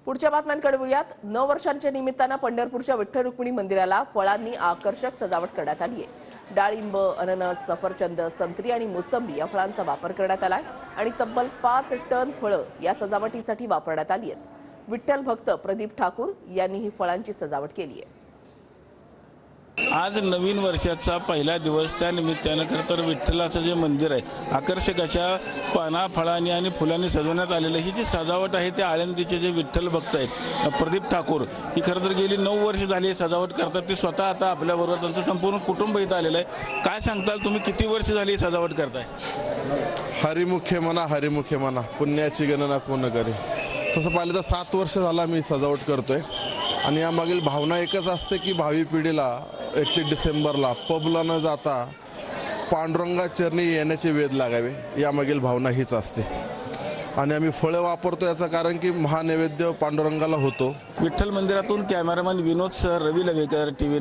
पुढच्या बातम्यांकडे वळूयात। नववर्षांच्या निमित्तानं पंढरपूरच्या विठ्ठल रुक्मिणी मंदिराला फळांनी आकर्षक सजावट करण्यात आली आहे। डाळिंब, अननस, सफरचंद, संत्री आणि मोसंबी या फळांचा वापर करण्यात आलाय आणि तब्बल 5 टन फळं या सजावटीसाठी वापरण्यात आली आहेत। विठ्ठल भक्त प्रदीप ठाकूर यांनी ही फळांची सजावट केली आहे। आज नवीन वर्षाचा पहिला दिवस, त्या निमित्तानं खरं तर विठ्ठलाचं जे मंदिर आहे आकर्षक अशा पाना, फळांनी आणि फुलांनी सजवण्यात आलेलं ही जी सजावट आहे ते आळंदीचे जे विठ्ठल भक्त आहेत प्रदीप ठाकूर ही खरं तर गेली 9 वर्ष झाली सजावट करतात। ते स्वतः आता आपल्याबरोबर त्यांचं संपूर्ण कुटुंब इथं आलेलं आहे। काय सांगताल तुम्ही, किती वर्ष झाली सजावट करताय? हरिमुखे म्हणा पुण्याची गणना कोण करे। तसं पाहिलं तर 7 वर्ष झाला मी सजावट करतोय आणि यामागील भावना एकच असते की भावी पिढीला 31 डिसेंबरला पबला न जाता पांडुरंगा चरणी येण्याचे वेध लागावे, यामागील भावना हीच असते। आणि आम्ही फळं वापरतो याचं कारण की महानैवेद्य पांडुरंगाला होतो। विठ्ठल मंदिरातून कॅमेरामॅन विनोद सर, रवी लवेकर, TV